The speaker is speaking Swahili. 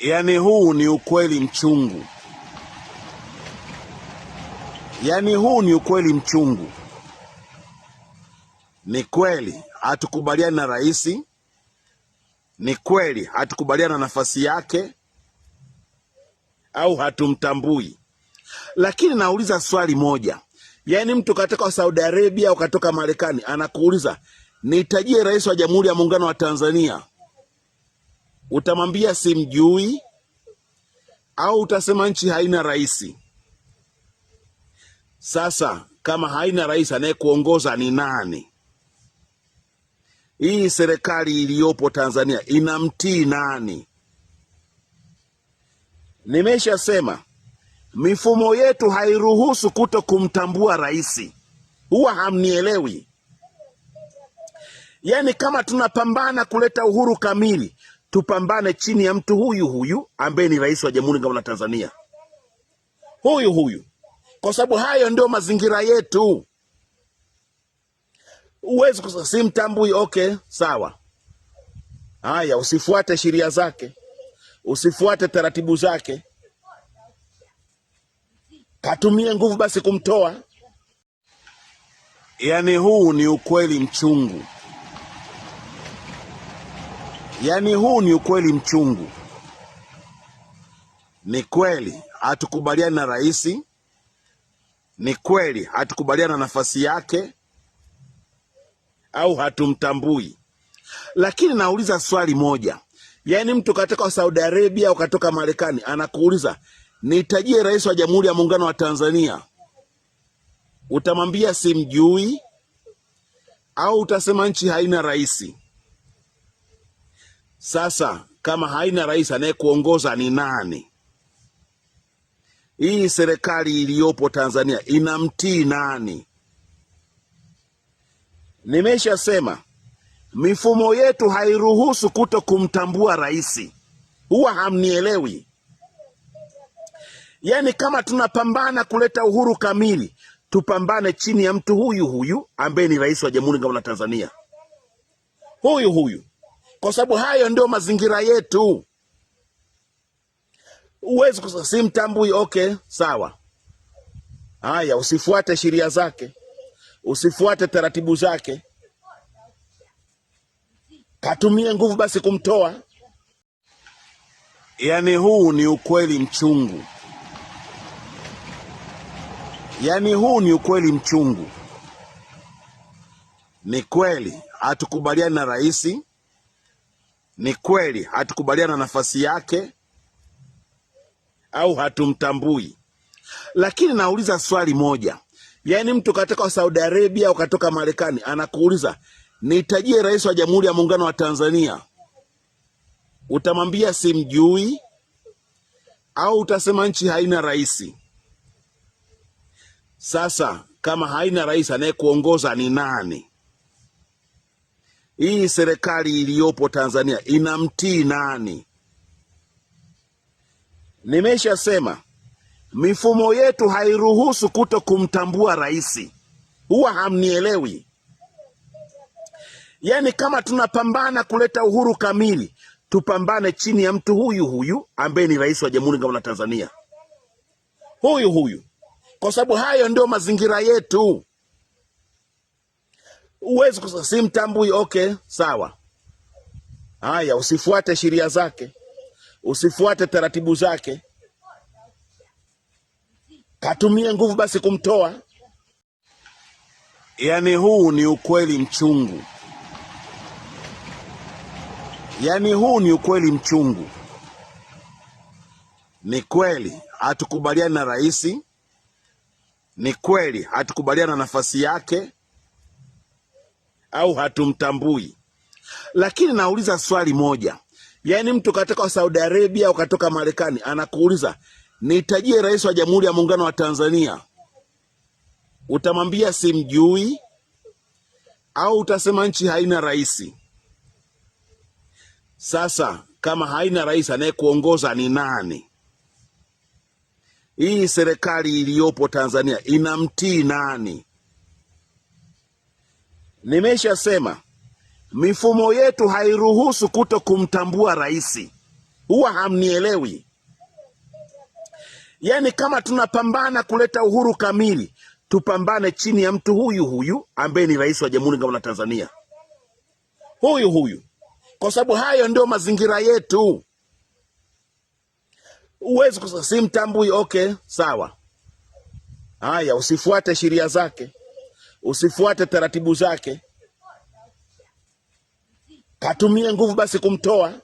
Yaani huu ni ukweli mchungu. Yaani huu ni ukweli mchungu. Ni kweli hatukubaliani na rais, ni kweli hatukubaliani na nafasi yake au hatumtambui. Lakini nauliza swali moja. Yaani mtu katoka Saudi Arabia au katoka Marekani anakuuliza, nitajie rais wa Jamhuri ya Muungano wa Tanzania. Utamwambia simjui au utasema nchi haina rais? Sasa kama haina rais, anayekuongoza ni nani? Hii serikali iliyopo Tanzania inamtii nani? Nimeshasema mifumo yetu hairuhusu kuto kumtambua rais. Huwa hamnielewi. Yaani kama tunapambana kuleta uhuru kamili, tupambane chini ya mtu huyu huyu ambaye ni rais wa Jamhuri ya Muungano wa Tanzania. Huyu huyu. Kwa sababu hayo ndio mazingira yetu. Uwezi kusema simtambui, okay, sawa. Haya, usifuate sheria zake, usifuate taratibu zake, katumie nguvu basi kumtoa. Yaani huu ni ukweli mchungu. Yaani huu ni ukweli mchungu. Ni kweli hatukubaliani na rais, ni kweli hatukubaliani na nafasi yake au hatumtambui. Lakini nauliza swali moja. Yaani mtu katoka Saudi Arabia au katoka Marekani anakuuliza, nitajie rais wa Jamhuri ya Muungano wa Tanzania. Utamwambia simjui au utasema nchi haina rais? Sasa kama haina rais, anayekuongoza ni nani? Hii serikali iliyopo Tanzania inamtii nani? Nimeshasema mifumo yetu hairuhusu kuto kumtambua rais. Huwa hamnielewi. Yaani kama tunapambana kuleta uhuru kamili, tupambane chini ya mtu huyu huyu ambaye ni rais wa Jamhuri ya Muungano wa Tanzania. Huyu huyu. Kwa sababu hayo ndio mazingira yetu. Uwezi kusema simtambui, okay, sawa. Haya, usifuate sheria zake, usifuate taratibu zake, katumie nguvu basi kumtoa. Yaani huu ni ukweli mchungu. Yaani huu ni ukweli mchungu. Ni kweli hatukubaliani na rais, ni kweli hatukubaliani na nafasi yake au hatumtambui. Lakini nauliza swali moja. Yaani mtu katoka Saudi Arabia au katoka Marekani anakuuliza, nitajie rais wa Jamhuri ya Muungano wa Tanzania. Utamwambia simjui au utasema nchi haina rais? Sasa kama haina rais, anayekuongoza ni nani? Hii serikali iliyopo Tanzania inamtii nani? Nimesha. 。 . 。 . nimeshasema. 。 . 。 . Mifumo yetu hairuhusu kuto kumtambua rais. Huwa hamnielewi. Yaani kama tunapambana kuleta uhuru kamili, tupambane chini ya mtu huyu huyu ambaye ni rais wa Jamhuri ya Muungano wa Tanzania. Huyu huyu. Kwa sababu hayo ndio mazingira yetu. Uwezi kusema simtambui, okay, sawa. Haya, usifuate sheria zake, usifuate taratibu zake, katumie nguvu basi kumtoa. Yaani huu ni ukweli mchungu. Yaani huu ni ukweli mchungu. Ni kweli hatukubaliani na rais, ni kweli hatukubaliani na nafasi yake au hatumtambui. Lakini nauliza swali moja. Yaani mtu katoka Saudi Arabia au katoka Marekani anakuuliza, nitajie rais wa Jamhuri ya Muungano wa Tanzania. Utamwambia simjui au utasema nchi haina rais? Sasa kama haina rais, anayekuongoza ni nani? Hii serikali iliyopo Tanzania inamtii nani? Nimeshasema mifumo yetu hairuhusu kuto kumtambua rais. Huwa hamnielewi. Yaani kama tunapambana kuleta uhuru kamili, tupambane chini ya mtu huyu huyu ambaye ni rais wa Jamhuri ya Muungano wa Tanzania. Huyu huyu. Kwa sababu hayo ndio mazingira yetu. Uwezi kusema simtambui, okay, sawa. Haya, usifuate sheria zake. Usifuate taratibu zake. Katumie nguvu basi kumtoa.